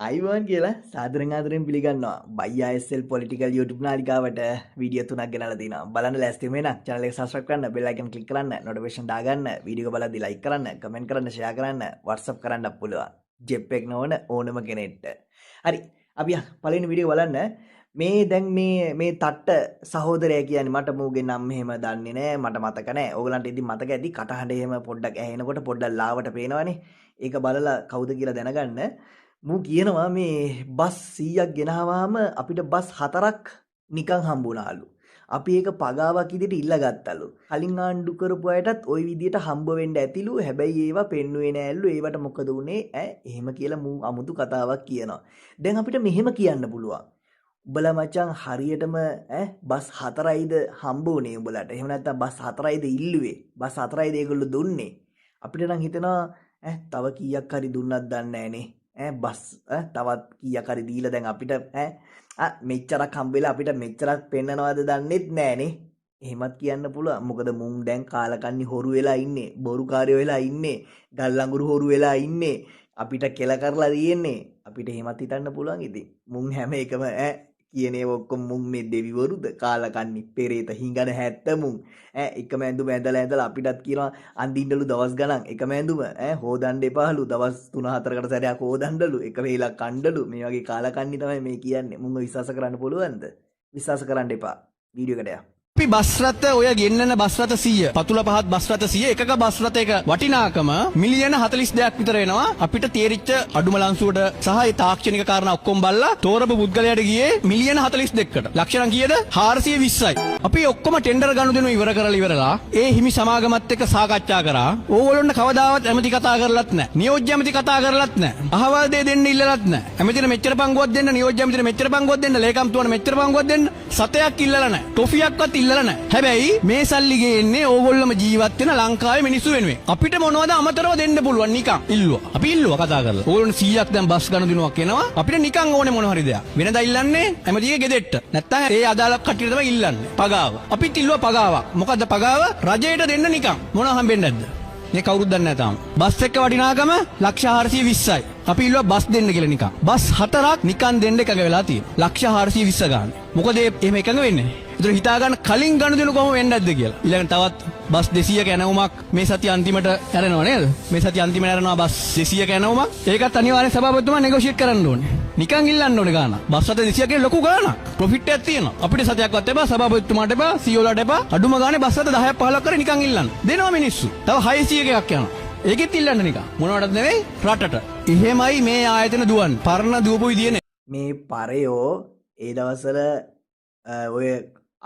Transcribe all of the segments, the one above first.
Ivan කියලා සාදරෙන් ආදරෙන් පිළිගන්නවා BISL පොලිටිකල් YouTube නාලිකාවට වීඩියෝ 3ක් ගෙනල්ලා තිනවා. බලන්න ලෑස්ති වෙන්න channel එක subscribe කරන්න, bell icon click කරන්න, notification දාගන්න, වීඩියෝ එක බලද්දි like කරන්න, comment කරන්න, share කරන්න, WhatsApp කරන්නත් පුළුවන්. ජෙප් එක නොවන ඕනම කෙනෙක්ට. හරි. අපි පළවෙනි වීඩියෝ බලන්න. මේ දැන් මේ තට්ට සහෝදරයා කියන්නේ මට මූගේ නම් මෙහෙම දන්නේ නැහැ, මට මතක නැහැ. ඕගලන්ට ඉතින් මතක ඇති කටහඬ එහෙම පොඩ්ඩක් ඇහෙනකොට පොඩ්ඩක් ලාවට පේනවනේ. ඒක බලලා කවුද කියලා දැනගන්න. මූ කියනවා මේ බස් 100ක් ගෙනහවාම අපිට බස් 4ක් නිකන් හම්බුණාලු. අපි ඒක පගාවක් විදිහට ඉල්ලගත්තලු. කලින් ආණ්ඩු කරපු අයටත් ওই විදිහට හම්බ වෙන්න ඇතිලු. හැබැයි ඒවා පෙන්නුවේ නෑලු. ඒවට මොකද උනේ? එහෙම කියලා මූ අමුතු කතාවක් කියනවා. දැන් අපිට මෙහෙම කියන්න පුළුවන්. උඹලා මචං හරියටම බස් 4යිද හම්බ උනේ උඹලට? එහෙම නැත්නම් බස් 4යිද ඉල්ලුවේ? බස් 4යිද ඒගොල්ලෝ දුන්නේ? අපිට නම් හිතෙනවා තව කීයක් හරි දුන්නත් දන්නේ නෑනේ. බස් තවත් කීයක් හරි දීලා දැන් අපිට මෙච්චරක් හම්බෙලා අපිට මෙච්චරක් පෙන්නනවාද දන්නෙත් නෑනේ. එහෙමත් කියන්න පුළුවන්. මොකද මුන් දැන් කාලකන්ණි හොරු වෙලා ඉන්නේ, බොරුකාරයෝ වෙලා ඉන්නේ, ගල් අඟුරු හොරු වෙලා ඉන්නේ. අපිට කෙල කරලා තියෙන්නේ. අපිට එහෙමත් හිතන්න පුළුවන්. ඉතින් මුන් හැම එකම කියනේ ඔක්කොම මුන් මේ දෙවිවරුද කාලකන්ණි පෙරේත හිඟන 70 මුන් එකම ඇඳුම ඇඳලා අපිටත් කියනවා අඳින්නලු දවස් ගණන් එකම ඇඳුම හොදන්න එපාලු දවස් 3-4කට සැරයක් හොදන්නලු එක වේලක් කණ්ඩලු මේ වගේ කාලකන්ණි තමයි මේ කියන්නේ. මුන්ව විශ්වාස කරන්න පුළුවන්ද? විශ්වාස කරන්න එපා. වීඩියෝ එකට යන්න. අපි බස් රථ ඔය ගෙන්නන බස් රථ 100 පතුල පහත් බස් රථ 100 එකක බස් රථයක වටිනාකම මිලියන 42ක් විතර වෙනවා. අපිට තේරිච්ච අඩුම ලංසුවට සහ ඒ තාක්ෂණික කාරණා ඔක්කොම බලලා තෝරපු පුද්ගලයාට ගියේ මිලියන 42කට. ලක්ෂණ කීයද? 420යි. අපි ඔක්කොම ටෙන්ඩර් ගනුදෙනු ඉවර කරලා ඉවරලා ඒ හිමි සමාගමත් එක්ක සාකච්ඡා කරා. ඕගොල්ලොන්ට කවදාවත් ඇමති කතා කරලත් නැහැ. නියෝජ්‍ය ඇමති කතා කරලත් නැහැ. අහවල් දෙය දෙන්න ඉල්ලලත් නැහැ. ඇමතිට මෙච්චර පංගුවක් දෙන්න, නියෝජ්‍ය ඇමතිට මෙච්චර පංගුවක් දෙන්න, ලේකම්තුමාට මෙච්චර පංගුවක් දෙන්න. සතයක් ඉල්ලලා නැහැ. ටොෆියක්වත් ඉල්ලලා නැහැ. හැබැයි මේ සල්ලි ගේන්නේ ඕගොල්ලොම ජීවත් වෙන ලංකාවේ මිනිස්සු වෙනුවෙන්. අපිට මොනවද අමතරව දෙන්න පුළුවන් නිකන් ඉල්ලුවා. අපි ඉල්ලුවා කතා කරලා. ඕගොල්ලොන්ට 100ක් දැන් බස් ගනුදෙනුවක් එනවා. අපිට නිකන් ඕනේ මොන හරි දෙයක්. වෙනදා ඉල්ලන්නේ ඇමතිගේ ගෙදෙට්ට. නැත්තම් ඒ අදාළ කට්ටියට තමයි ඉල්ලන්නේ. පගාව. අපිත් ඉල්ලුවා පගාවක්. මොකද්ද පගාව? රජයට දෙන්න නිකන්. මොනවා හම්බෙන්නේ නැද්ද? මේ කවුරුත් දන්නේ නැහැ තාම. බස් එක වටිනාකම ලක්ෂ 420යි. අපි ඉල්ලුවා බස් දෙන්න කියලා නිකන්. බස් 4ක් නිකන් දෙන්න එකඟ වෙලා තියෙනවා. ලක්ෂ 420 ගන්න. මොකද එහෙම එකඟ වෙන්නේ? ඒතර හිතා ගන්න කලින් ගනුදෙනු කොහොම වෙන්නේ නැද්ද කියලා. ඊළඟට තවත් බස් 200ක යනවමක් මේ සතිය අන්තිමට යරනවා නේද? මේ සතිය අන්තිමට යරනවා බස් 200ක යනවමක්. ඒකත් අනිවාර්යෙන් සභාපතිතුමා නෙගොෂিয়েට් කරන්න ඕනේ. නිකන් ඉල්ලන්න ඕනේ ගාන. බස් රථ 200 කියන ලොකු ගානක්. ප්‍රොෆිට් එකක් තියෙනවා. අපිට සතයක්වත් එපා, සභාපතිතුමාට එපා, සීઓලාට එපා. අඩුම ගානේ බස් රථ 10ක් 15ක් කරේ නිකන් ඉල්ලන්න. දෙනවා මිනිස්සු. තව 600 එකක් යනවා. ඒකෙත් ඉල්ලන්න නිකන්. මොනවටද නෙවෙයි රටට. එහෙමයි මේ ආයතන දුවන්නේ. පරණ දුවපු විදියනේ. මේ පරයෝ ඒ දවස්වල ඔය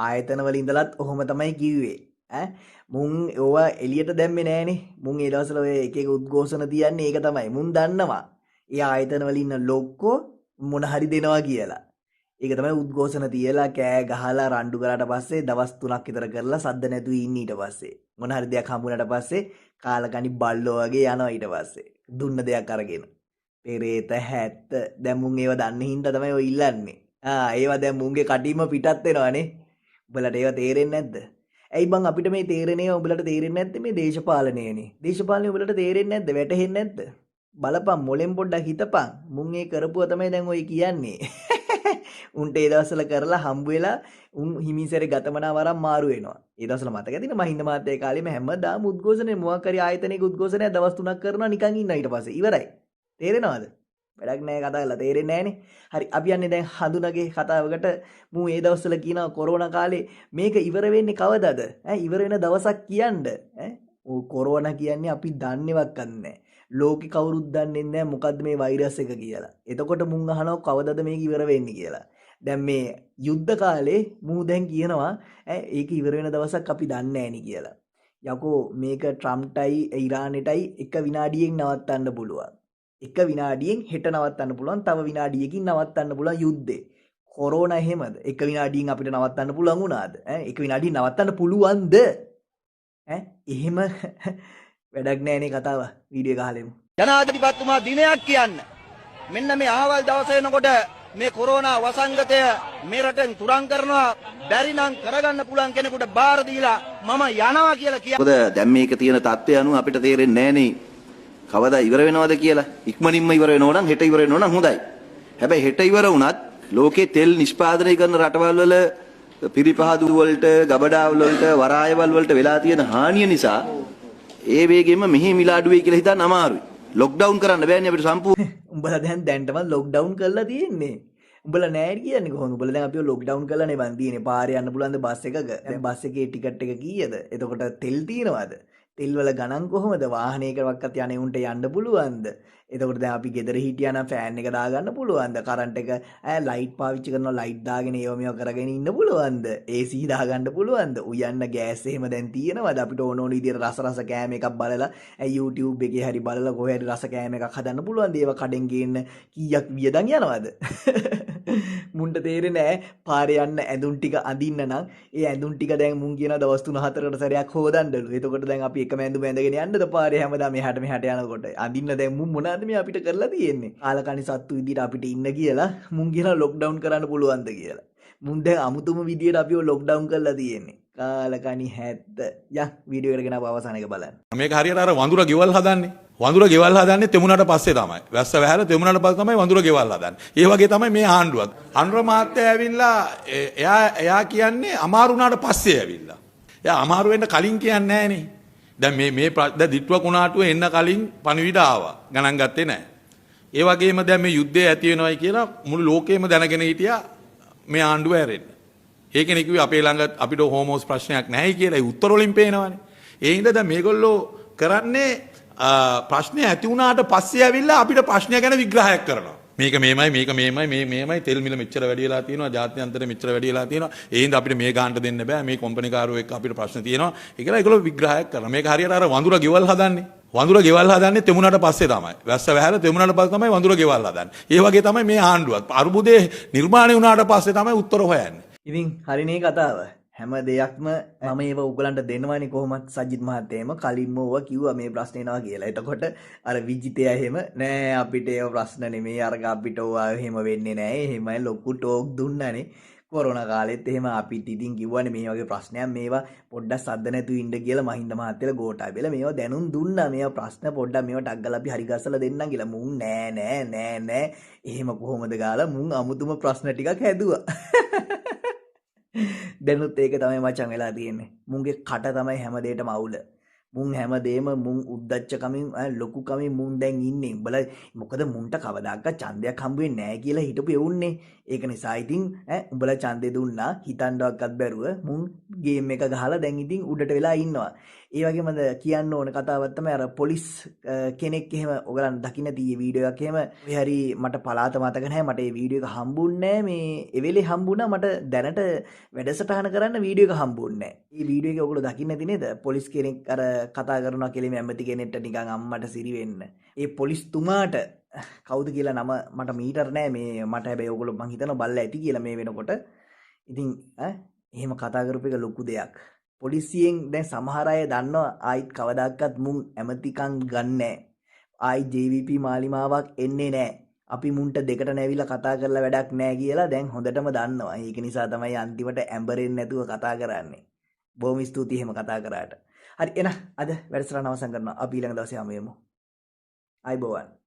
ආයතනවල ඉඳලත් ඔහොම තමයි කිව්වේ. මුන් ඕවා එළියට දැම්මේ නෑනේ. මුන් ඒ දවස්වල ඔය එක එක උද්ඝෝෂණ තියන්නේ ඒක තමයි. මුන් දන්නවා. ඒ ආයතනවල ඉන්න ලොක්කෝ මොන හරි දෙනවා කියලා. ඒක තමයි උද්ඝෝෂණ තියලා කෑ ගහලා රණ්ඩු කරාට පස්සේ දවස් 3ක් විතර කරලා සද්ද නැතුව ඉන්න ඊට පස්සේ. මොන හරි දෙයක් හම්බුනට පස්සේ කාලකණි බල්ලෝ වගේ යනවා ඊට පස්සේ. දුන්න දෙයක් අරගෙන. පෙරේත 70 දැන් මුන් ඒව දන්නේ හින්දා තමයි ඔය ඉල්ලන්නේ. ඒවා දැන් මුන්ගේ කටීම පිටත් වෙනවානේ. උඹලට ඒවා තේරෙන්නේ නැද්ද? ඇයි බං අපිට මේ තේරෙන්නේ උඹලට තේරෙන්නේ නැත්තේ මේ දේශපාලනයනේ. දේශපාලනේ උඹලට තේරෙන්නේ නැද්ද? වැටහෙන්නේ නැද්ද? බලපන් මොලෙන් පොඩ්ඩක් හිතපන්. මුන් ඒ කරපුවා තමයි දැන් ඔය කියන්නේ. උන්ට ඒ දවස්වල කරලා හම්බ වෙලා උන් හිමිසරේ ගතමනා වරම් මාරු වෙනවා. ඒ දවස්වල මතක ඇතිනේ මහින්ද මහත්තයා කාලේම හැමදාම උද්ඝෝෂණේ මොකක් හරි ආයතනයක උද්ඝෝෂණයක් දවස් 3ක් කරනවා නිකන් ඉන්නවා ඊට පස්සේ ඉවරයි. තේරෙනවද? වැඩක් නැහැ කතා කරලා තේරෙන්නේ නැහනේ. හරි අපි යන්නේ දැන් හඳුනගේ කතාවකට. මූ ඒ දවස්වල කියනවා කොරෝනා කාලේ මේක ඉවර වෙන්නේ කවදද? ඉවර වෙන දවසක් කියන්න. කොරෝනා කියන්නේ අපි දන්නේවත් නැහැ. ලෝකේ කවුරුත් දන්නේ නැහැ මොකද්ද මේ වෛරස් එක කියලා. එතකොට මුන් අහනවා කවදද මේක ඉවර වෙන්නේ කියලා. දැන් මේ යුද්ධ කාලේ මූ දැන් කියනවා ඒක ඉවර වෙන දවසක් අපි දන්නේ නැහෙනි කියලා. යකෝ මේක ට්‍රම්ප්ටයි ඉරානෙටයි එක විනාඩියෙන් නවත්තන්න පුළුවන්. එක විනාඩියෙන් හෙට නවත්තන්න පුළුවන්. තව විනාඩියකින් නවත්තන්න පුළුවන් යුද්ධේ. කොරෝනා එහෙමද? එක විනාඩියෙන් අපිට නවත්තන්න පුළුවන් වුණාද? එක විනාඩියෙන් නවත්තන්න පුළුවන්ද? එහෙම වැඩක් නෑනේ කතාව. වීඩියෝ ගහලෙමු. ජනාධිපතිතුමා දිනයක් කියන්න. මෙන්න මේ අහවල් දවසේ එනකොට මේ කොරෝනා වසංගතය මේ රටෙන් තුරන් කරනවා. බැරි නම් කරගන්න පුළුවන් කෙනෙකුට බාර දීලා මම යනවා කියලා කියනවා. මොකද දැන් මේක තියෙන තත්ත්වය අනුව අපිට තේරෙන්නේ නෑනේ. කවදා ඉවර වෙනවද කියලා. ඉක්මනින්ම ඉවර වෙනව නම් හෙට ඉවර වෙනව නම් හොඳයි. හැබැයි හෙට ඉවර වුණත් ලෝකේ තෙල් නිෂ්පාදනය කරන රටවල් වල පිරිපහදු වලට, ගබඩාවල් වලට, වරායවල් වලට වෙලා තියෙන හානිය නිසා ඒ වේගෙම මෙහි මිල අඩු වෙයි කියලා හිතන්න අමාරුයි. ලොක්ඩවුන් කරන්න බෑනේ අපිට සම්පූර්ණ. උඹලා දැන් දැන්ටම ලොක්ඩවුන් කරලා තියෙන්නේ. උඹලා නෑ කියන්නේ කොහොමද? උඹලා දැන් අපිව ලොක්ඩවුන් කරලා නේ බන් තියෙන්නේ. පාරේ යන්න පුළුවන්ද බස් එකක? දැන් බස් එකේ ටිකට් එක කීයද? එතකොට තෙල් තියනවද? තෙල් වල ගණන් කොහොමද? වාහනයකවත් යන්නේ උන්ට යන්න පුළුවන්ද? එතකොට දැන් අපි ගෙදර හිටියා නම් ෆෑන් එක දාගන්න පුළුවන්ද? කරන්ට් එක ලයිට් පාවිච්චි කරනවා, ලයිට් දාගෙන ඒව මේව කරගෙන ඉන්න පුළුවන්ද? AC දාගන්න පුළුවන්ද? උයන්න ගෑස් එහෙම දැන් තියෙනවද? අපිට ඕන ඕන විදියට රස කෑම එකක් බලලා YouTube එකේ හරි බලලා කොහේ හරි රස කෑම එකක් හදන්න පුළුවන්ද? ඒව කඩෙන් ගේන්න කීයක් වියදම් යනවද? මුන්ට තේරෙන්නේ නැහැ. පාරේ යන්න ඇඳුම් ටික අඳින්න නම් ඒ ඇඳුම් ටික දැන් මුන් කියන දවස් 3-4කට සැරයක් හොදන්නලු. එතකොට දැන් අපි එකම ඇඳුම ඇඳගෙන යන්නද පාරේ හැමදාම මෙහාට මෙහාට යනකොට? අඳින්න දැන් මුන් මොනවද මේ අපිට කරලා තියෙන්නේ? කාලකණි සත්තු විදියට අපිට ඉන්න කියලා මුන් කියලා ලොක්ඩවුන් කරන්න පුළුවන්ද කියලා. මුන් දැන් අමුතුම විදියට අපිව ලොක්ඩවුන් කරලා තියෙන්නේ. කාලකණි 70. යා වීඩියෝ එකට ගෙනාව අවසාන එක බලන්න. මේක හරියට අර වඳුර ගෙවල් හදන්නේ. වඳුර ගෙවල් හදන්නේ තෙමුණට පස්සේ තමයි. වැස්ස වැහැලා තෙමුණට පස්සේ තමයි වඳුර ගෙවල් හදන්නේ. ඒ වගේ තමයි මේ ආණ්ඩුවත්. අනුර මහත්තයා ඇවිල්ලා එයා කියන්නේ අමාරු වුණාට පස්සේ ඇවිල්ලා. එයා අමාරු වෙන්න කලින් කියන්නේ නැහනේ. දැන් මේ දැන් දිට්ටුව කුණාටුව එන්න කලින් පණිවිඩ ආවා. ගණන් ගත්තේ නැහැ. ඒ වගේම දැන් මේ යුද්ධය ඇති වෙනවයි කියලා මුළු ලෝකෙම දැනගෙන හිටියා මේ ආණ්ඩුව ඇරෙන්න. ඒකනේ කිව්වේ අපේ ළඟ අපිට හෝමෝස් ප්‍රශ්නයක් නැහැයි කියලා. ඒ උත්තර වලින් පේනවනේ. ඒ හින්දා දැන් මේගොල්ලෝ කරන්නේ ප්‍රශ්නය ඇති වුණාට පස්සේ ඇවිල්ලා අපිට ප්‍රශ්නය ගැන විග්‍රහයක් කරනවා. මේක මේමයි තෙල් මිල මෙච්චර වැඩි වෙලා තියෙනවා, ජාත්‍යන්තරේ මෙච්චර වැඩි වෙලා තියෙනවා. ඒ හින්දා අපිට මේ ගානට දෙන්න බෑ. මේ කම්පැනි කාරෝ එක්ක අපිට ප්‍රශ්න තියෙනවා. ඒකලා ඒගොල්ලෝ විග්‍රහයක් කරනවා. මේක හරියට අර වඳුර ගෙවල් හදන්නේ. වඳුර ගෙවල් හදන්නේ තෙමුණට පස්සේ තමයි. වැස්ස වැහැලා තෙමුණට පස්සේ තමයි වඳුර ගෙවල් හදන්නේ. ඒ වගේ තමයි මේ ආණ්ඩුවත්. අරුබුදේ නිර්මාණය වුණාට පස්සේ තමයි උත්තර හොයන්නේ. ඉතින් හරිනේ කතාව. හැම දෙයක්ම මම ඒව උගලන්ට දෙනවනේ කොහොමත් සජිත් මහත්තයම කලින්ම ඕවා කිව්වා මේ ප්‍රශ්නේ එනවා කියලා. එතකොට අර විජිතයා එහෙම නෑ අපිට ඒව ප්‍රශ්න නෙමෙයි අරක අපිට ඕවා එහෙම වෙන්නේ නෑ. එහෙමයි ලොකු ටෝක් දුන්නානේ. කොරෝනා කාලෙත් එහෙම අපිට ඉතින් කිව්වනේ මේ වගේ ප්‍රශ්නයක් මේවා පොඩ්ඩක් සද්ද නැතුව ඉන්න කියලා මහින්ද මහත්තයලා ගෝඨාභයලා මේවා දැනුම් දුන්නා. මේවා ප්‍රශ්න පොඩ්ඩක් මේවා ටක් ගාලා අපි හරි ගස්සලා දෙන්නම් කියලා. මුන් නෑ එහෙම කොහොමද ගාලා මුන් අමුතුම ප්‍රශ්න ටිකක් හැදුවා. දැනුත් ඒක තමයි මචං වෙලා තියෙන්නේ. මුන්ගේ කට තමයි හැම දෙයකටම අවුල. මුන් හැමදේම මුන් උද්දච්චකමින් ලොකු කමින් මුන් දැන් ඉන්නේ. උඹලා මොකද මුන්ට කවදාකවත් ඡන්දයක් හම්බ වෙන්නේ නැහැ කියලා හිටපු එවුන්නේ. ඒක නිසා ඉතින් උඹලා ඡන්දේ දුන්නා හිතන්නවක්වත් බැරුව මුන් ගේම් එක ගහලා දැන් ඉතින් උඩට වෙලා ඉන්නවා. ඒ වගේම කියන්න ඕන කතාවක් තමයි අර පොලිස් කෙනෙක් එහෙම ඔයගලන් දකින්න තියෙ වීඩියෝ එකක් එහෙම ඔය හරි මට පලාත මතක නැහැ. මට ඒ වීඩියෝ එක හම්බුන්නේ නැහැ. මේ එවෙලේ හම්බුණා මට දැනට වැඩසටහන කරන්න වීඩියෝ එක හම්බුන්නේ නැහැ. මේ වීඩියෝ එක ඔයගොල්ලෝ දකින්න ඇති නේද? පොලිස් කෙනෙක් අර කතා කරනවා කියලා මේ ඇමති කෙනෙක්ට නිකන් අම්මට සිරි වෙන්න. ඒ පොලිස්තුමාට කවුද කියලා නම මට මීටර් නැහැ මේ මට හැබැයි ඔයගොල්ලෝ මං හිතනවා බල්ලා ඇති කියලා මේ වෙනකොට. ඉතින් එහෙම කතා කරපු එක ලොකු දෙයක්. පොලිසියෙන් දැන් සමහර අය දන්නවා ආයිත් කවදාකවත් මුන් ඇමතිකම් ගන්නෑ. ආයි JVP මාලිමාවක් එන්නේ නැහැ. අපි මුන්ට දෙකට නැවිලා කතා කරලා වැඩක් නැහැ කියලා දැන් හොඳටම දන්නවා. ඒක නිසා තමයි අන්තිමට ඇඹරෙන්නේ නැතුව කතා කරන්නේ. බොහොම ස්තුතියි එහෙම කතා කරාට. හරි එන අද වැඩසටහන අවසන් කරනවා. අපි ඊළඟ දවසේ හමු වෙමු. ආයිබෝවන්.